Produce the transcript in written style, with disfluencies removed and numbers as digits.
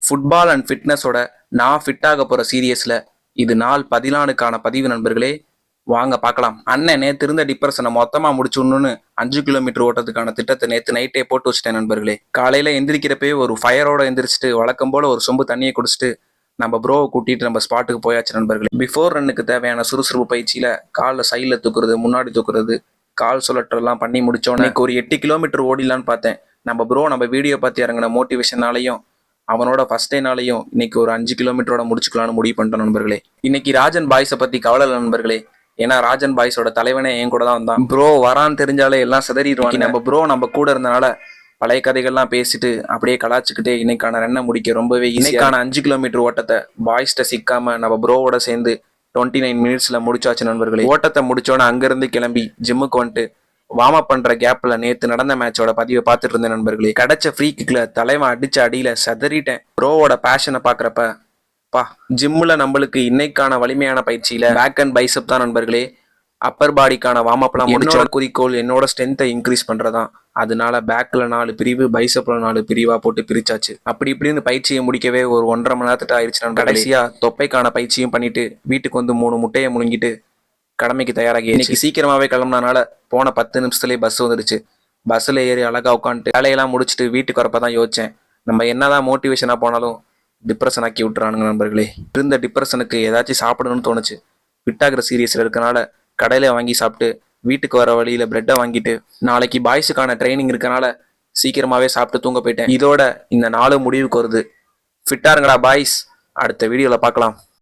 Football and ஃபிட்னஸோட நான் fit ஆக போகிற சீரியஸில் இது நாள் 14க்கான பதிவு நண்பர்களே. வாங்க பார்க்கலாம். அண்ணன் நேற்று இருந்த டிப்ரெஷனை மொத்தமாக முடிச்சுடணும்னு 5 கிலோமீட்டர் ஓட்டத்துக்கான திட்டத்தை நேற்று நைட்டே போட்டு வச்சிட்டேன் நண்பர்களே. காலையில் எந்திரிக்கிறப்பே ஒரு ஃபயரோட எந்திரிச்சிட்டு வழக்கம் போல் ஒரு சொம்பு தண்ணியை குடிச்சிட்டு நம்ம ப்ரோவை கூட்டிகிட்டு நம்ம ஸ்பாட்டுக்கு போயாச்சு நண்பர்களே. பிஃபோர் ரன்னுக்கு தேவையான சுறுசுறுப்பு பயிற்சியில் காலில் சைடில் தூக்குறது, முன்னாடி தூக்குறது, கால் சுழற்றெல்லாம் பண்ணி முடிச்சோன்னே ஒரு 8 கிலோமீட்டர் ஓடிலான்னு பார்த்தேன். நம்ம ப்ரோ நம்ம வீடியோ பார்த்து இறங்கின மோட்டிவேஷனாலையும் அவனோட ஃபர்ஸ்ட் டேனாலையும் இன்னைக்கு ஒரு 5 கிலோமீட்டரோட முடிச்சுக்கலாம்னு முடிவு பண்ணிட்டோம் நண்பர்களே. இன்னைக்கு ராஜன் பாய்ஸை பற்றி கவலை இல்லை நண்பர்களே. ஏன்னா ராஜன் பாய்ஸோட தலைவனே என் கூட தான் வந்தான். ப்ரோ வரான்னு தெரிஞ்சாலே எல்லாம் சிதறிடுவாங்க. நம்ம ப்ரோ நம்ம கூட இருந்தனால பழைய கதைகள்லாம் பேசிட்டு அப்படியே கலாச்சிக்கிட்டே இன்னைக்கான ரன்னை முடிக்க ரொம்பவே இன்னைக்கான 5 கிலோமீட்டர் ஓட்டத்தை பாய்ஸ்ட சிக்காம நம்ம ப்ரோவோட சேர்ந்து 29 மினிட்ஸ்ல முடிச்சாச்சு நண்பர்களே. ஓட்டத்தை முடிச்சோன்னே அங்கிருந்து கிளம்பி ஜிம்முக்கு வந்துட்டு வார்ம் அப் பண்ற கேப்ல நேத்து நடந்த மேட்சோட பதிவை பார்த்துட்டு இருந்தேன் நண்பர்களே. கிடைச்ச ஃப்ரீ கிக்ல தலைவன் அடிச்ச அடியில சதறிட்டேன். ப்ரோவோட பேஷனை பாக்குறப்ப பா ஜிம்முல நம்மளுக்கு இன்னைக்கான வலிமையான பயிற்சியில பேக் அண்ட் பைசப் தான் நண்பர்களே. அப்பர் பாடிக்கான வார்ம் அப்லாம் முடிச்சோட குறிக்கோள் என்னோட ஸ்ட்ரென்த்தை இன்க்ரீஸ் பண்றதான். அதனால பேக்ல 4 பிரிவு, பைசப்ல 4 பிரிவா போட்டு பிரிச்சாச்சு. அப்படி இப்படின்னு பயிற்சியை முடிக்கவே ஒரு 1.5 மணி நேரத்துக்கு ஆயிடுச்சு. கடைசியா தொப்பைக்கான பயிற்சியும் பண்ணிட்டு வீட்டுக்கு வந்து 3 முட்டையை முழுங்கிட்டு கடமைக்கு தயாராகி இன்னைக்கு சீக்கிரமாவே கிளம்புனால போன 10 நிமிஷத்துலேயே பஸ் வந்துடுச்சு. பஸ்ஸில் ஏறி அழகா உட்காந்துட்டு வேலையெல்லாம் முடிச்சுட்டு வீட்டுக்கு வரப்பதான் யோசிச்சேன், நம்ம என்னதான் மோட்டிவேஷனா போனாலும் டிப்ரெஷன் ஆக்கி விட்டுறானுங்க நண்பர்களே. இருந்த டிப்ரெஷனுக்கு ஏதாச்சும் சாப்பிடணும்னு தோணுச்சு. ஃபிட்டாகிற சீரியஸில் இருக்கனால கடையில வாங்கி சாப்பிட்டு வீட்டுக்கு வர வழியில பிரெட்டை வாங்கிட்டு நாளைக்கு பாய்ஸுக்கான ட்ரைனிங் இருக்கனால சீக்கிரமாவே சாப்பிட்டு தூங்க போயிட்டேன். இதோட இந்த 4 முடிவுக்கு வருது. ஃபிட்டா இருங்கடா பாய்ஸ். அடுத்த வீடியோல பார்க்கலாம்.